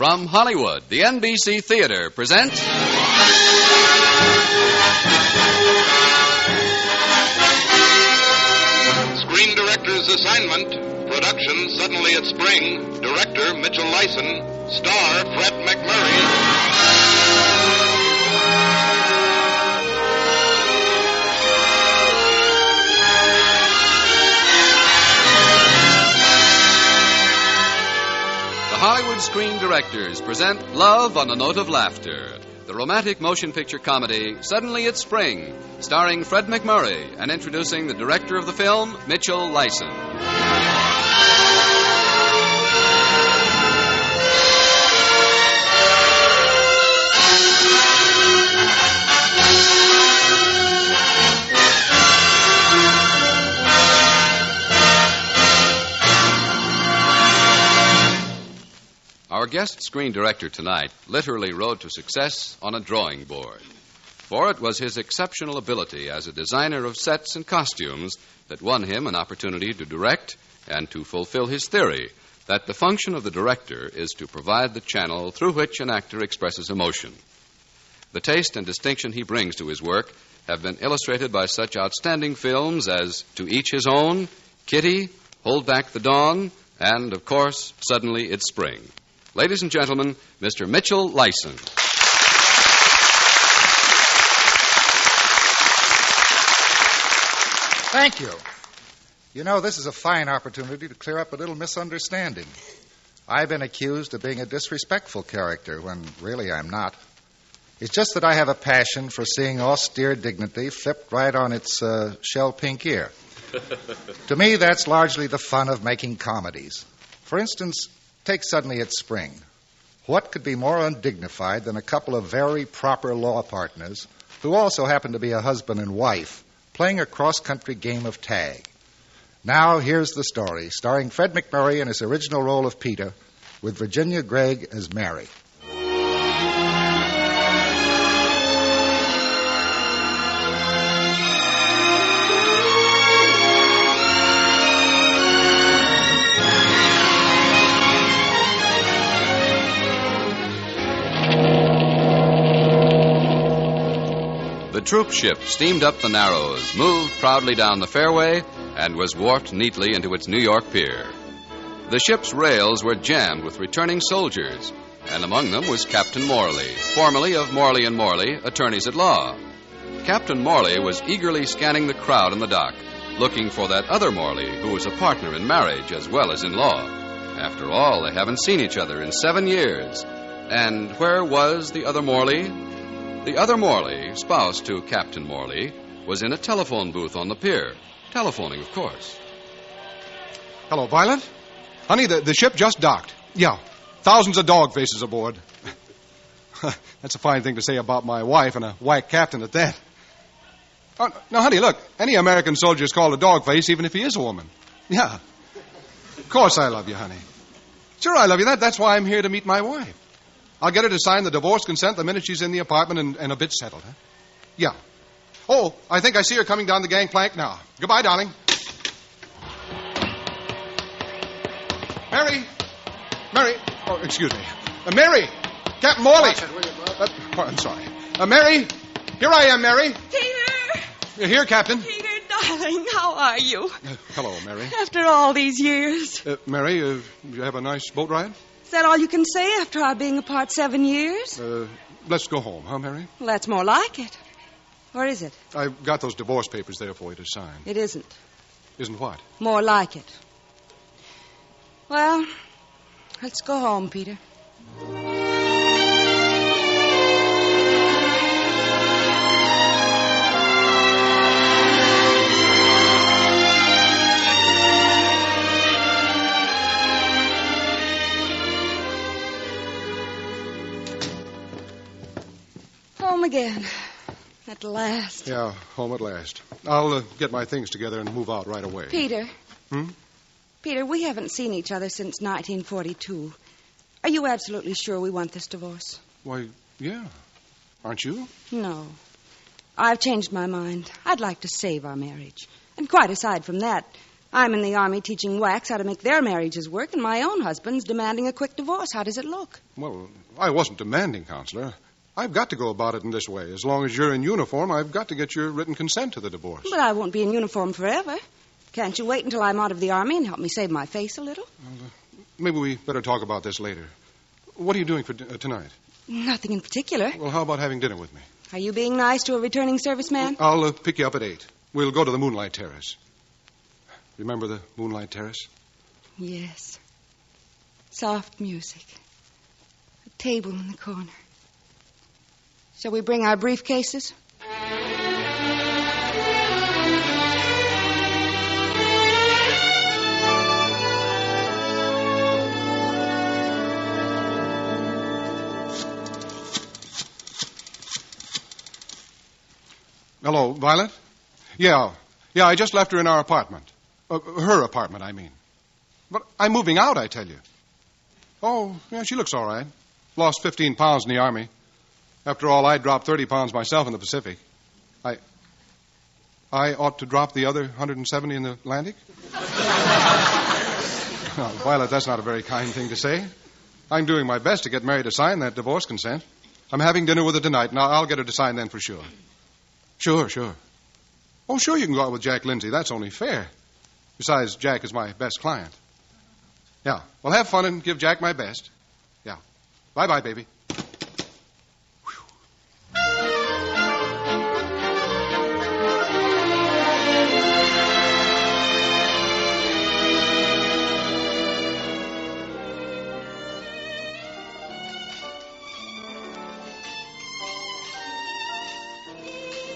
From Hollywood, the NBC Theater presents... Screen Director's Assignment. Production Suddenly at Spring. Director Mitchell Lyson. Star Fred McMurray. Hollywood Screen Directors present Love on a Note of Laughter, the romantic motion picture comedy Suddenly It's Spring, starring Fred McMurray and introducing the director of the film, Mitchell Lyson. Our guest screen director tonight literally rode to success on a drawing board. For it was his exceptional ability as a designer of sets and costumes that won him an opportunity to direct and to fulfill his theory that the function of the director is to provide the channel through which an actor expresses emotion. The taste and distinction he brings to his work have been illustrated by such outstanding films as To Each His Own, Kitty, Hold Back the Dawn, and, of course, Suddenly It's Spring. Ladies and gentlemen, Mr. Mitchell Lyson. Thank you. You know, this is a fine opportunity to clear up a little misunderstanding. I've been accused of being a disrespectful character when really I'm not. It's just that I have a passion for seeing austere dignity flipped right on its shell pink ear. To me, that's largely the fun of making comedies. For instance, take Suddenly It's Spring. What could be more undignified than a couple of very proper law partners who also happen to be a husband and wife playing a cross-country game of tag? Now, here's the story, starring Fred McMurray in his original role of Peter, with Virginia Gregg as Mary. The troop ship steamed up the Narrows, moved proudly down the fairway, and was warped neatly into its New York pier. The ship's rails were jammed with returning soldiers, and among them was Captain Morley, formerly of Morley & Morley, attorneys at law. Captain Morley was eagerly scanning the crowd in the dock, looking for that other Morley who was a partner in marriage as well as in law. After all, they haven't seen each other in 7 years. And where was the other Morley? The other Morley, spouse to Captain Morley, was in a telephone booth on the pier. Telephoning, of course. Hello, Violet. Honey, the ship just docked. Yeah, thousands of dog faces aboard. That's a fine thing to say about my wife and a white captain at that. Oh, now, honey, look, any American soldier is called a dog face even if he is a woman. Yeah. Of course I love you, honey. Sure, I love you. That's why I'm here to meet my wife. I'll get her to sign the divorce consent the minute she's in the apartment and a bit settled, huh? Yeah. Oh, I think I see her coming down the gangplank now. Goodbye, darling. Mary. Oh, excuse me. Mary! Captain Morley! I'm sorry. Mary! Here I am, Mary. Peter! You're here, Captain. Peter, darling, how are you? Hello, Mary. After all these years. Mary, you have a nice boat ride? Is that all you can say after our being apart 7 years? Let's go home, huh, Mary? Well, that's more like it. Or is it? I've got those divorce papers there for you to sign. It isn't. Isn't what? More like it. Well, let's go home, Peter. Home again. At last. Yeah, home at last. I'll get my things together and move out right away. Peter. Hmm? Peter, we haven't seen each other since 1942. Are you absolutely sure we want this divorce? Why, yeah. Aren't you? No. I've changed my mind. I'd like to save our marriage. And quite aside from that, I'm in the Army teaching whacks how to make their marriages work, and my own husband's demanding a quick divorce. How does it look? Well, I wasn't demanding, Counselor. I've got to go about it in this way. As long as you're in uniform, I've got to get your written consent to the divorce. But I won't be in uniform forever. Can't you wait until I'm out of the Army and help me save my face a little? Maybe we better talk about this later. What are you doing for tonight? Nothing in particular. Well, how about having dinner with me? Are you being nice to a returning serviceman? I'll pick you up at 8. We'll go to the Moonlight Terrace. Remember the Moonlight Terrace? Yes. Soft music. A table in the corner. Shall we bring our briefcases? Hello, Violet? Yeah, I just left her in our apartment. Her apartment, I mean. But I'm moving out, I tell you. Oh, yeah, she looks all right. Lost 15 pounds in the Army. After all, I dropped 30 pounds myself in the Pacific. I ought to drop the other 170 in the Atlantic? Oh, Violet, that's not a very kind thing to say. I'm doing my best to get Mary to sign that divorce consent. I'm having dinner with her tonight, and I'll get her to sign then for sure. Sure. Oh, sure, you can go out with Jack Lindsay. That's only fair. Besides, Jack is my best client. Yeah. Well, have fun and give Jack my best. Yeah. Bye-bye, baby.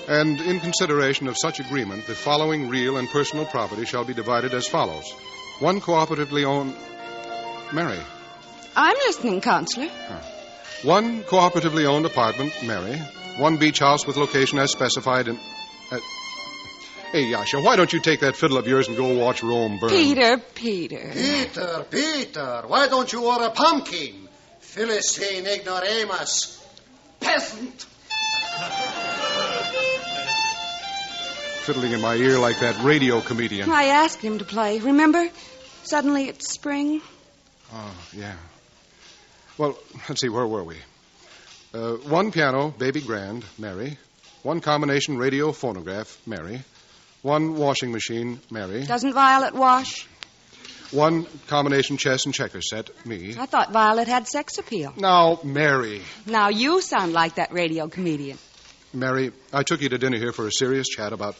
And in consideration of such agreement, the following real and personal property shall be divided as follows. 1 cooperatively owned... Mary. I'm listening, Counselor. 1 cooperatively owned apartment, Mary. 1 beach house with location as specified in... Hey, Yasha, why don't you take that fiddle of yours and go watch Rome burn? Peter. Peter, why don't you order pumpkin? Philistine ignoramus. Peasant. Fiddling in my ear like that radio comedian. I asked him to play. Remember? Suddenly it's spring. Oh, yeah. Well, let's see, where were we? 1 piano, baby grand, Mary. 1 combination radio phonograph, Mary. 1 washing machine, Mary. Doesn't Violet wash? 1 combination chess and checkers set, me. I thought Violet had sex appeal. Now, Mary. Now you sound like that radio comedian. Mary, I took you to dinner here for a serious chat about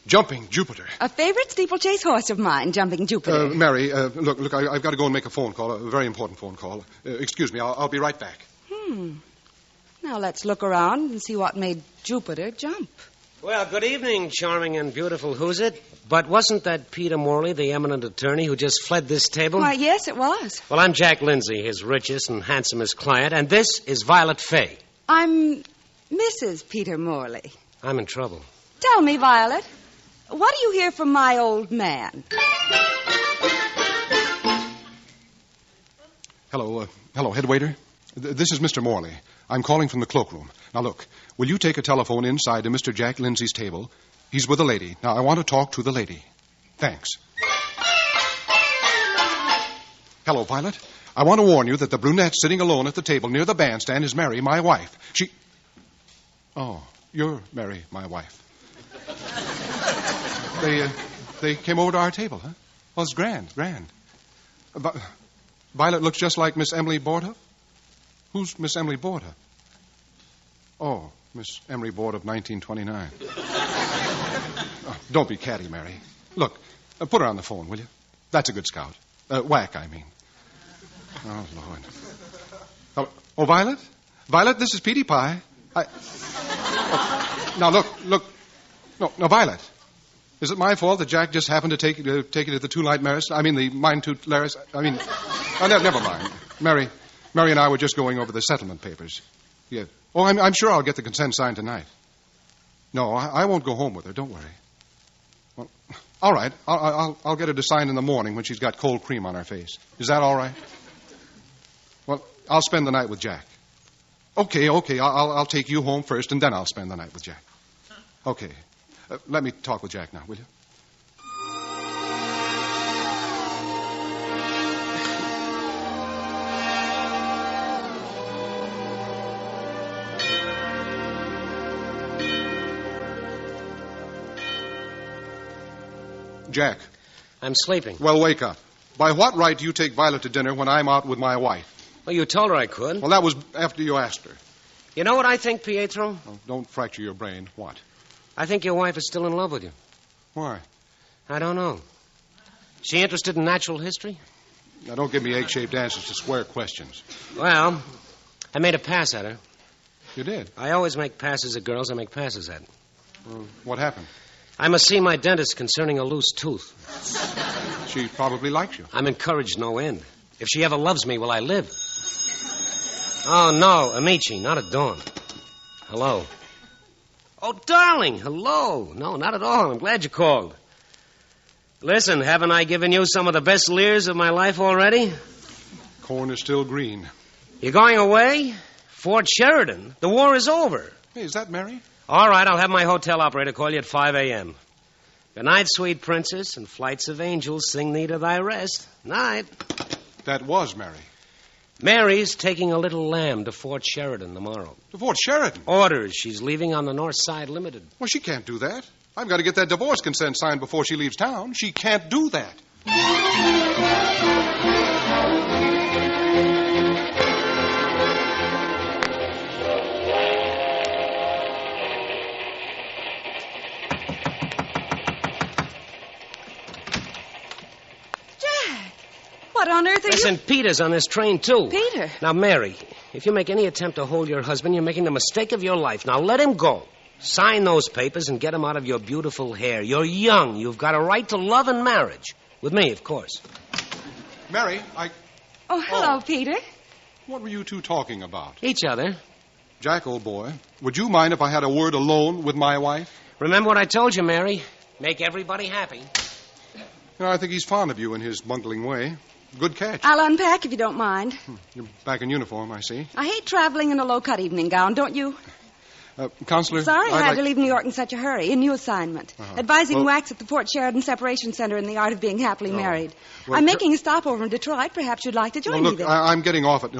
jumping Jupiter. A favorite steeplechase horse of mine, jumping Jupiter. Mary, look, I've got to go and make a phone call, a very important phone call. Excuse me, I'll be right back. Now let's look around and see what made Jupiter jump. Well, good evening, charming and beautiful Who's It? But wasn't that Peter Morley, the eminent attorney, who just fled this table? Why, yes, it was. Well, I'm Jack Lindsay, his richest and handsomest client, and this is Violet Fay. I'm Mrs. Peter Morley. I'm in trouble. Tell me, Violet, what do you hear from my old man? Hello, head waiter. This is Mr. Morley. I'm calling from the cloakroom. Now, look, will you take a telephone inside to Mr. Jack Lindsay's table? He's with a lady. Now, I want to talk to the lady. Thanks. Hello, Violet. I want to warn you that the brunette sitting alone at the table near the bandstand is Mary, my wife. Oh, you're Mary, my wife. They came over to our table, huh? Well, it's grand. Violet looks just like Miss Emily Borda. Who's Miss Emily Borda? Oh, Miss Emily Borda of 1929. Oh, don't be catty, Mary. Look, put her on the phone, will you? That's a good scout. Whack, I mean. Oh, Lord. Oh, Violet? Violet, this is Petey Pie. Now, look. No, Violet. Is it my fault that Jack just happened to take you to the Two-Light Maris? I mean, the Mine-Toot Laris? Never mind. Mary and I were just going over the settlement papers. Yeah. Oh, I'm sure I'll get the consent signed tonight. No, I won't go home with her. Don't worry. Well, all right. I'll get her to sign in the morning when she's got cold cream on her face. Is that all right? Well, I'll spend the night with Jack. Okay. I'll take you home first, and then I'll spend the night with Jack. Okay. Let me talk with Jack now, will you? Jack. I'm sleeping. Well, wake up. By what right do you take Violet to dinner when I'm out with my wife? Well, you told her I could. Well, that was after you asked her. You know what I think, Pietro? Oh, don't fracture your brain. What? I think your wife is still in love with you. Why? I don't know. She interested in natural history? Now, don't give me egg-shaped answers to square questions. Well, I made a pass at her. You did? I always make passes at girls I make passes at. Well, what happened? I must see my dentist concerning a loose tooth. She probably likes you. I'm encouraged no end. If she ever loves me, will I live? Oh, no, Amici, not at dawn. Hello. Oh, darling, hello. No, not at all. I'm glad you called. Listen, haven't I given you some of the best leers of my life already? Corn is still green. You're going away? Fort Sheridan. The war is over. Hey, is that Mary? All right, I'll have my hotel operator call you at 5 a.m. Good night, sweet princess, and flights of angels sing thee to thy rest. Night. That was Mary. Mary's taking a little lamb to Fort Sheridan tomorrow. To Fort Sheridan? Orders. She's leaving on the North Side Limited. Well, she can't do that. I've got to get that divorce consent signed before she leaves town. She can't do that. What on earth are Listen, Peter's on this train, too. Peter? Now, Mary, if you make any attempt to hold your husband, you're making the mistake of your life. Now, let him go. Sign those papers and get him out of your beautiful hair. You're young. You've got a right to love and marriage. With me, of course. Mary, Oh, hello, Peter. What were you two talking about? Each other. Jack, old boy, would you mind if I had a word alone with my wife? Remember what I told you, Mary. Make everybody happy. You know, I think he's fond of you in his bungling way. Good catch. I'll unpack if you don't mind. You're back in uniform, I see. I hate traveling in a low-cut evening gown, don't you? Counselor? Sorry I I'd had like... to leave New York in such a hurry. A new assignment. Advising wax at the Fort Sheridan Separation Center in the art of being happily married. Well, I'm making a stopover in Detroit. Perhaps you'd like to join me there. I'm getting off at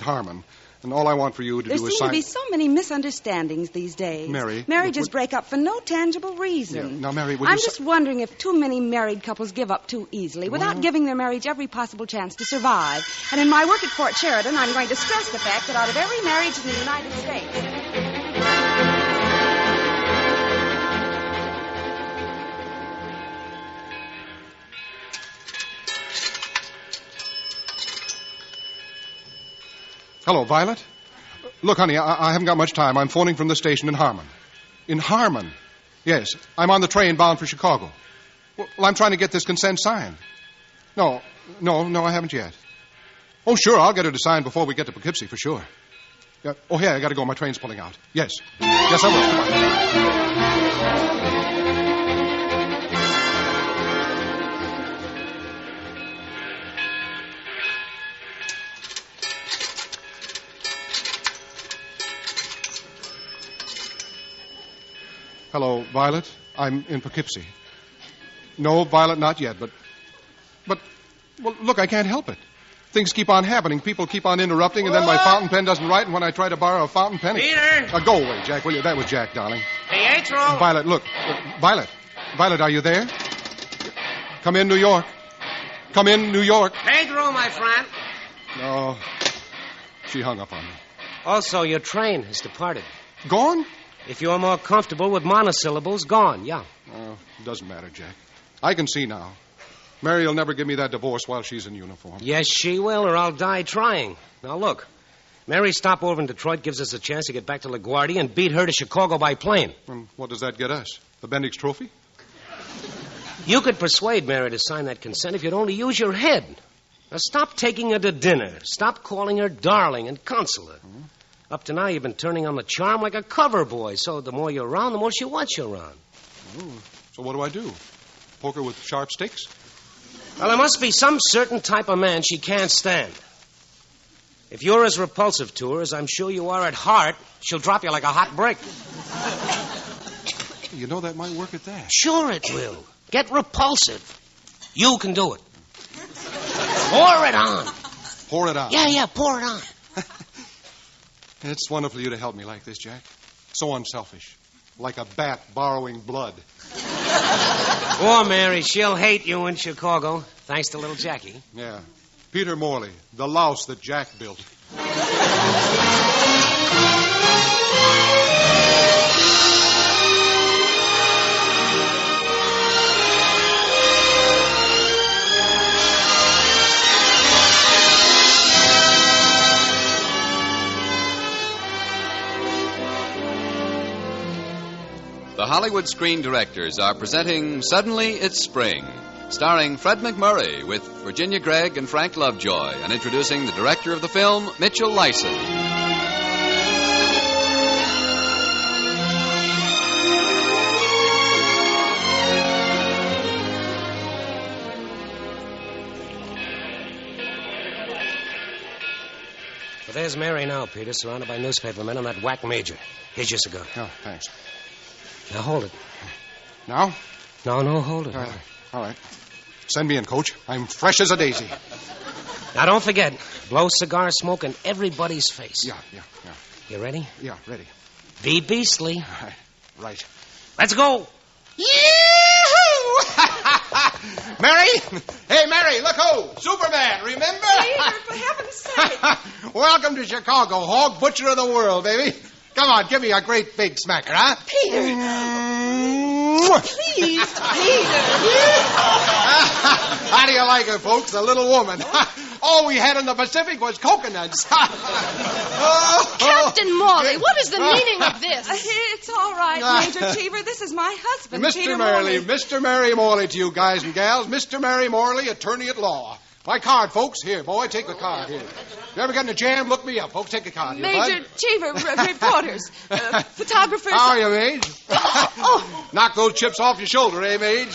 Harmon. And all I want for you to there do is seem to be so many misunderstandings these days. Mary. Marriages break up for no tangible reason. Yeah. Now, Mary, would I'm you... just wondering if too many married couples give up too easily without giving their marriage every possible chance to survive. And in my work at Fort Sheridan, I'm going to stress the fact that out of every marriage in the United States... Hello, Violet. Look, honey, I haven't got much time. I'm phoning from the station in Harmon. In Harmon? Yes. I'm on the train bound for Chicago. Well, I'm trying to get this consent signed. No, I haven't yet. Oh, sure, I'll get her to sign before we get to Poughkeepsie, for sure. Yeah. Oh, yeah, I got to go. My train's pulling out. Yes. Yes, I will. Goodbye. Hello, Violet. I'm in Poughkeepsie. No, Violet, not yet, but, well, look, I can't help it. Things keep on happening. People keep on interrupting, and then my fountain pen doesn't write, and when I try to borrow a fountain pen... Peter! Go away, Jack, will you? That was Jack, darling. Pietro! Violet, look. Violet, are you there? Come in, New York. Come in, New York. Pedro, my friend. No, she hung up on me. Also, your train has departed. Gone? If you're more comfortable with monosyllables, gone, yeah. Oh, it doesn't matter, Jack. I can see now. Mary will never give me that divorce while she's in uniform. Yes, she will, or I'll die trying. Now, look. Mary's stopover in Detroit gives us a chance to get back to LaGuardia and beat her to Chicago by plane. And what does that get us? The Bendix Trophy? You could persuade Mary to sign that consent if you'd only use your head. Now, stop taking her to dinner. Stop calling her darling and consular. Up to now, you've been turning on the charm like a cover boy, so the more you're around, the more she wants you around. Oh, so what do I do? Poke her with sharp sticks? Well, there must be some certain type of man she can't stand. If you're as repulsive to her as I'm sure you are at heart, she'll drop you like a hot brick. You know, that might work at that. Sure it will. Get repulsive. You can do it. Pour it on. Pour it on? Yeah, pour it on. It's wonderful of you to help me like this, Jack. So unselfish. Like a bat borrowing blood. Poor Mary, she'll hate you in Chicago, thanks to little Jackie. Yeah. Peter Morley, the louse that Jack built. The Hollywood Screen Directors are presenting Suddenly It's Spring, starring Fred McMurray with Virginia Gregg and Frank Lovejoy, and introducing the director of the film, Mitchell Lyson. Well, there's Mary now, Peter, surrounded by newspaper men and that whack major. Here's your cigar. Oh, thanks. Now hold it. Now? No, hold it. All right. Send me in, Coach. I'm fresh as a daisy. Now, don't forget, blow cigar smoke in everybody's face. Yeah. You ready? Yeah, ready. Be beastly. Right. Let's go. Yee-hoo! Mary! Hey, Mary, look who! Superman, remember? Peter, for heaven's sake. Welcome to Chicago, hog butcher of the world, baby. Come on, give me a great big smacker, huh? Peter. Please, Peter. How do you like her, folks? The little woman. All we had in the Pacific was coconuts. Captain Morley, what is the meaning of this? It's all right, Major Cheever. This is my husband, Peter Morley. Mr. Mary Morley to you guys and gals. Mr. Mary Morley, attorney at law. My card, folks. Here, boy, take the card here. If you ever get in a jam, look me up, folks. Take the card. Major Cheever, reporters, photographers. How are you, Mage? Knock those chips off your shoulder, eh, Mage?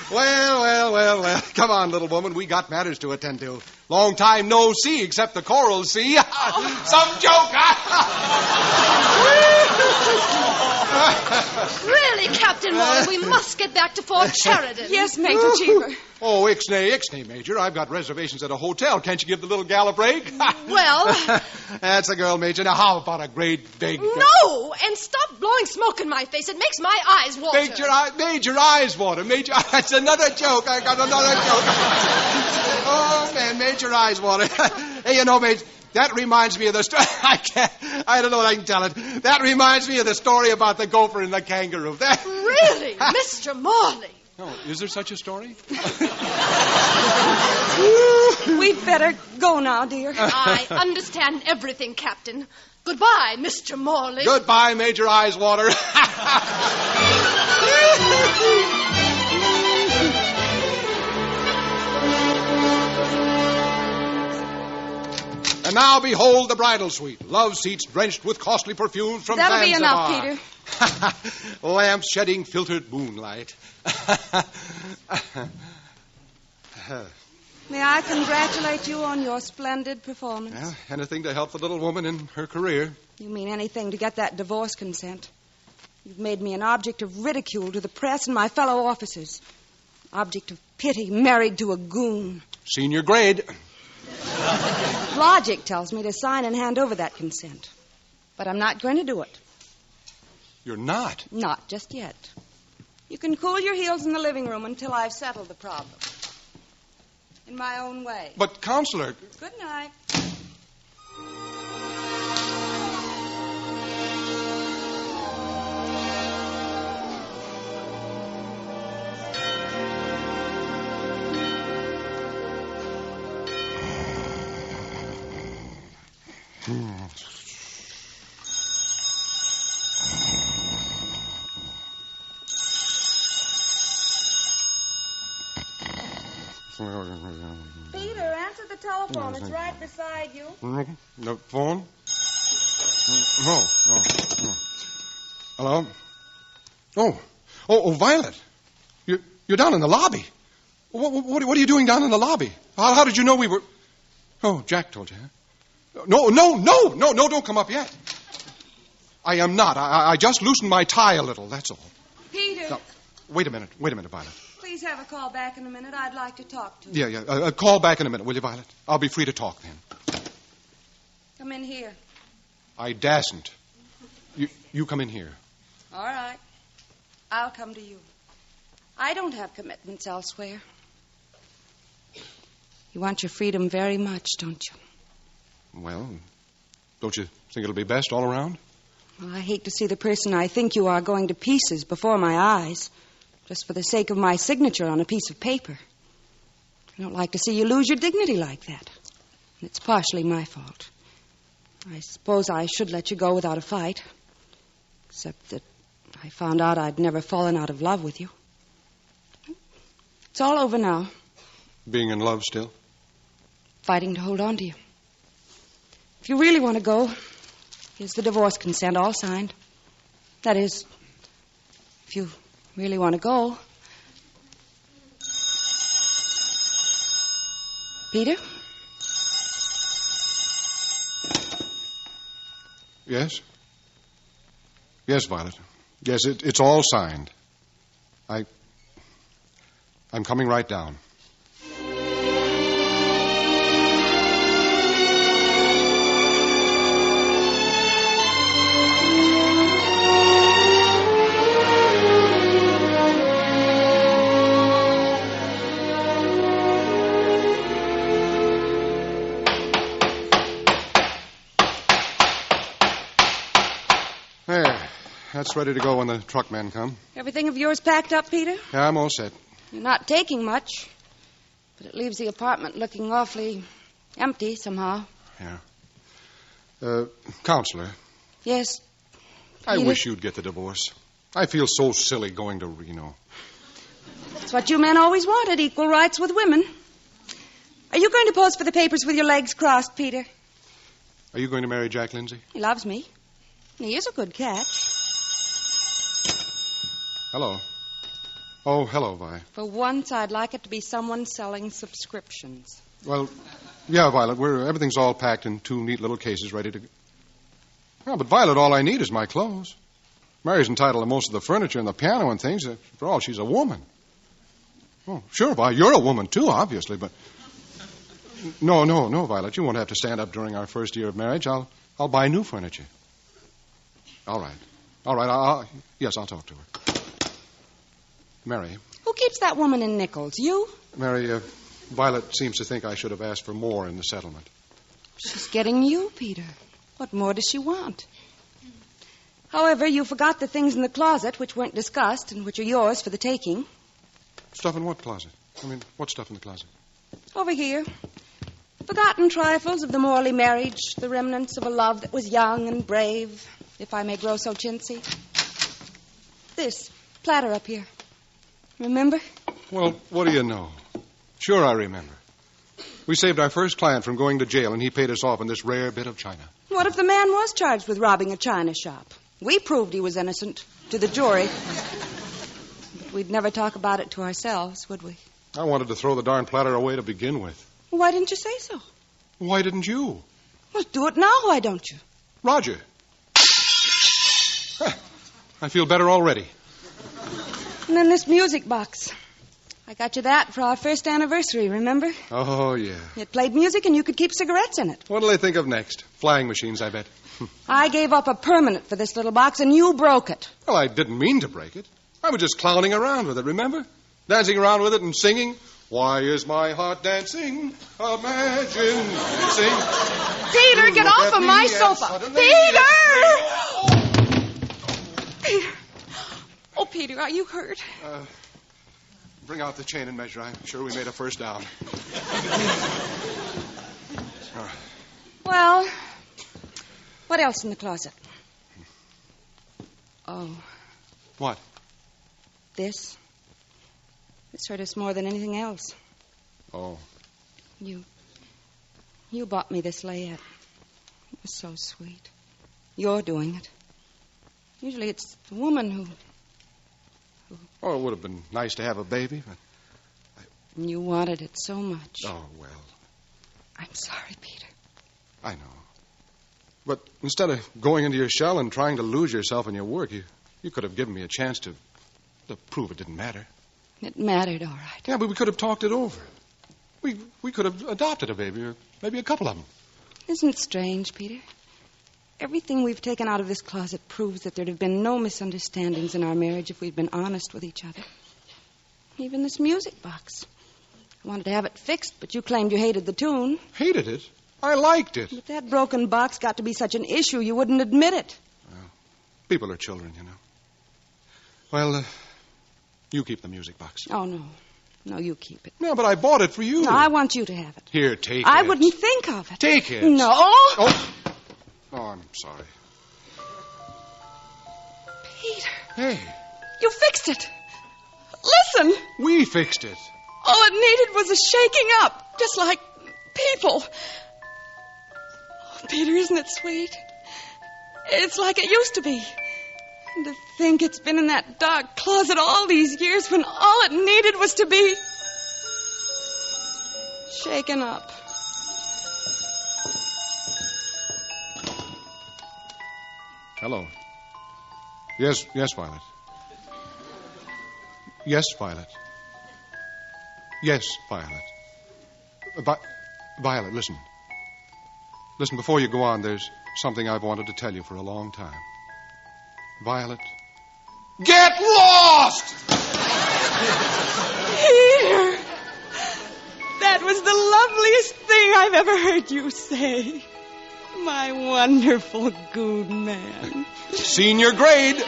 Well. Come on, little woman. We got matters to attend to. Long time no see, except the coral sea. Some joke, Really, Captain Morley, we must get back to Fort Sheridan. Yes, Major Cheever. Oh, ixnay, Major. I've got reservations at a hotel. Can't you give the little gal a break? Well... That's a girl, Major. Now, how about a great big... No! And stop blowing smoke in my face. It makes my eyes water. Major eyes water. Major... That's another joke. I got another joke. Oh, man, Major eyes water. Hey, you know, Major... That reminds me of the story. I don't know what I can tell it. That reminds me of the story about the gopher and the kangaroo. Really? Mr. Morley? Oh, is there such a story? We'd better go now, dear. I understand everything, Captain. Goodbye, Mr. Morley. Goodbye, Major Eyeswater. And now behold the bridal suite. Love seats drenched with costly perfumes from That'll Zanzibar. be enough, Peter. Lamps shedding filtered moonlight. May I congratulate you on your splendid performance? Well, anything to help the little woman in her career. You mean anything to get that divorce consent. You've made me an object of ridicule to the press and my fellow officers. Object of pity, married to a goon. Senior grade. Logic tells me to sign and hand over that consent. But I'm not going to do it. You're not? Not just yet. You can cool your heels in the living room until I've settled the problem. In my own way. But, Counselor... Good night. Peter, answer the telephone. It's right beside you. The phone? Oh. Hello? Oh, Violet. You're down in the lobby. What are you doing down in the lobby? How did you know we were... Oh, Jack told you, huh? No, don't come up yet. I am not. I just loosened my tie a little, that's all. Peter. Now, wait a minute, Violet. Please have a call back in a minute. I'd like to talk to you. Yeah. Call back in a minute, will you, Violet? I'll be free to talk then. Come in here. I dasn't. You come in here. All right. I'll come to you. I don't have commitments elsewhere. You want your freedom very much, don't you? Well, don't you think it'll be best all around? Well, I hate to see the person I think you are going to pieces before my eyes, just for the sake of my signature on a piece of paper. I don't like to see you lose your dignity like that. And it's partially my fault. I suppose I should let you go without a fight, except that I found out I'd never fallen out of love with you. It's all over now. Being in love still? Fighting to hold on to you. If you really want to go, here's the divorce consent all signed. That is, if you really want to go. Peter? Yes? Yes, Violet. Yes, it's all signed. I'm coming right down. There. That's ready to go when the truckmen come. Everything of yours packed up, Peter? Yeah, I'm all set. You're not taking much, but it leaves the apartment looking awfully empty somehow. Yeah. Counselor. Yes, I Peter? wish you'd get the divorce. I feel so silly going to Reno. It's what you men always wanted, equal rights with women. Are you going to pose for the papers with your legs crossed, Peter? Are you going to marry Jack Lindsay? He loves me. He is a good catch. Hello. Oh, hello, Vi. For once, I'd like it to be someone selling subscriptions. Well, yeah, Violet, everything's all packed in 2 neat little cases ready to go. Well, but Violet, all I need is my clothes. Mary's entitled to most of the furniture and the piano and things. After all, she's a woman. Oh, sure, Vi, you're a woman, too, obviously, but... No, Violet, you won't have to stand up during our first year of marriage. I'll buy new furniture. All right. Yes, I'll talk to her. Mary. Who keeps that woman in nickels? You? Mary, Violet seems to think I should have asked for more in the settlement. She's getting you, Peter. What more does she want? However, you forgot the things in the closet which weren't discussed and which are yours for the taking. Stuff in what closet? I mean, what stuff in the closet? Over here. Forgotten trifles of the Morley marriage, the remnants of a love that was young and brave, if I may grow so chintzy. This platter up here. Remember? Well, what do you know? Sure, I remember. We saved our first client from going to jail, and he paid us off in this rare bit of china. What if the man was charged with robbing a china shop? We proved he was innocent to the jury. But we'd never talk about it to ourselves, would we? I wanted to throw the darn platter away to begin with. Why didn't you say so? Why didn't you? Well, do it now, why don't you? Roger. I feel better already. And then this music box. I got you that for our first anniversary, remember? Oh, yeah. It played music and you could keep cigarettes in it. What'll they think of next? Flying machines, I bet. I gave up a permanent for this little box and you broke it. Well, I didn't mean to break it. I was just clowning around with it, remember? Dancing around with it and singing. Why is my heart dancing? Imagine dancing. Peter, get off of my sofa. Peter! Oh, Peter, are you hurt? Bring out the chain and measure. I'm sure we made a first down. All right. Well, what else in the closet? Oh. What? This. It's hurt us more than anything else. Oh. You bought me this layette. It was so sweet. You're doing it. Usually it's the woman who... Oh, it would have been nice to have a baby, but... You wanted it so much. Oh, well. I'm sorry, Peter. I know. But instead of going into your shell and trying to lose yourself in your work, you could have given me a chance to prove it didn't matter. It mattered, all right. Yeah, but we could have talked it over. We could have adopted a baby, or maybe a couple of them. Isn't it strange, Peter? Everything we've taken out of this closet proves that there'd have been no misunderstandings in our marriage if we'd been honest with each other. Even this music box. I wanted to have it fixed, but you claimed you hated the tune. Hated it? I liked it. But that broken box got to be such an issue you wouldn't admit it. Well, people are children, you know. Well, you keep the music box. Oh, no. No, you keep it. No, but I bought it for you. No, I want you to have it. Here, take it. I wouldn't think of it. Take it. No. Oh, I'm sorry. Peter. Hey. You fixed it. Listen. We fixed it. All it needed was a shaking up, just like people. Oh, Peter, isn't it sweet? It's like it used to be. And to think it's been in that dark closet all these years when all it needed was to be shaken up. Hello. Yes, Violet. Yes, Violet. Yes, Violet. Violet, listen. Listen, before you go on, there's something I've wanted to tell you for a long time. Violet, get lost! Peter! That was the loveliest thing I've ever heard you say. My wonderful good man. Senior grade.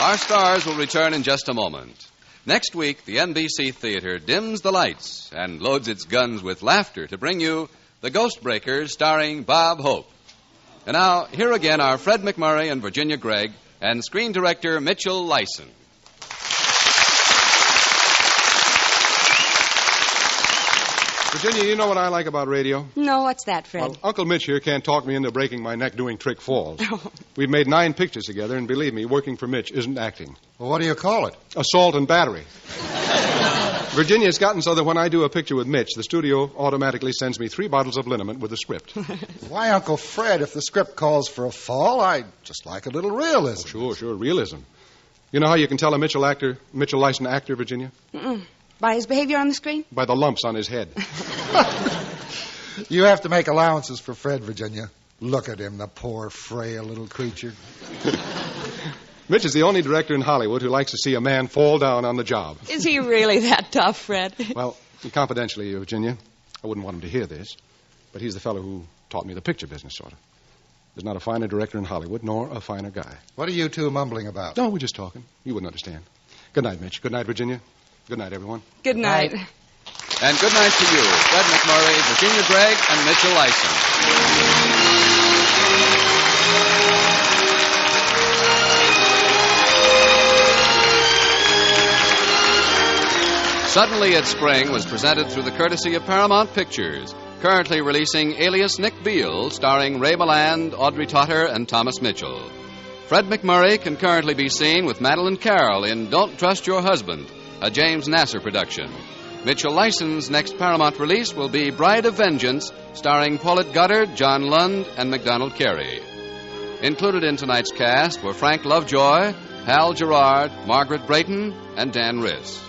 Our stars will return in just a moment. Next week, the NBC Theater dims the lights and loads its guns with laughter to bring you The Ghost Breakers, starring Bob Hope. And now, here again are Fred McMurray and Virginia Gregg and screen director Mitchell Lyson. Virginia, you know what I like about radio? No, what's that, Fred? Well, Uncle Mitch here can't talk me into breaking my neck doing trick falls. We've made 9 pictures together, and believe me, working for Mitch isn't acting. Well, what do you call it? Assault and battery. Virginia's gotten so that when I do a picture with Mitch, the studio automatically sends me 3 bottles of liniment with a script. Why, Uncle Fred, if the script calls for a fall, I'd just like a little realism. Oh, sure, realism. You know how you can tell a Mitchell Lyson actor, Virginia? Mm-mm. By his behavior on the screen? By the lumps on his head. You have to make allowances for Fred, Virginia. Look at him, the poor, frail little creature. Mitch is the only director in Hollywood who likes to see a man fall down on the job. Is he really that tough, Fred? Well, confidentially, Virginia, I wouldn't want him to hear this, but he's the fellow who taught me the picture business, sort of. There's not a finer director in Hollywood, nor a finer guy. What are you two mumbling about? No, we're just talking. You wouldn't understand. Good night, Mitch. Good night, Virginia. Good night, everyone. Good night. And good night to you, Fred McMurray, Virginia Gregg, and Mitchell Lyson. Suddenly It's Spring was presented through the courtesy of Paramount Pictures, currently releasing Alias Nick Beale, starring Ray Milland, Audrey Totter, and Thomas Mitchell. Fred McMurray can currently be seen with Madeline Carroll in Don't Trust Your Husband, a James Nasser production. Mitchell Lyson's next Paramount release will be Bride of Vengeance, starring Paulette Goddard, John Lund, and MacDonald Carey. Included in tonight's cast were Frank Lovejoy, Hal Gerard, Margaret Brayton, and Dan Riss.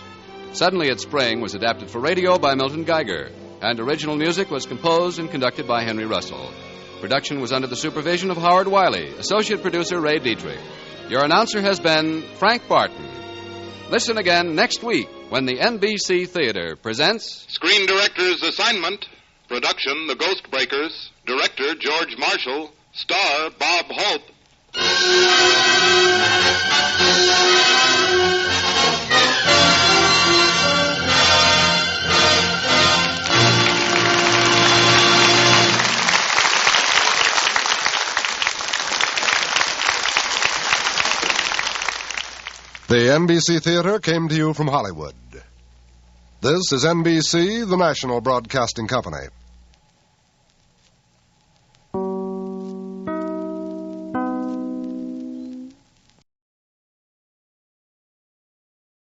Suddenly It's Spring was adapted for radio by Milton Geiger, and original music was composed and conducted by Henry Russell. Production was under the supervision of Howard Wiley, associate producer Ray Dietrich. Your announcer has been Frank Barton. Listen again next week when the NBC Theater presents Screen Director's Assignment. Production, The Ghost Breakers. Director, George Marshall. Star, Bob Hope. The NBC Theater came to you from Hollywood. This is NBC, the national broadcasting company.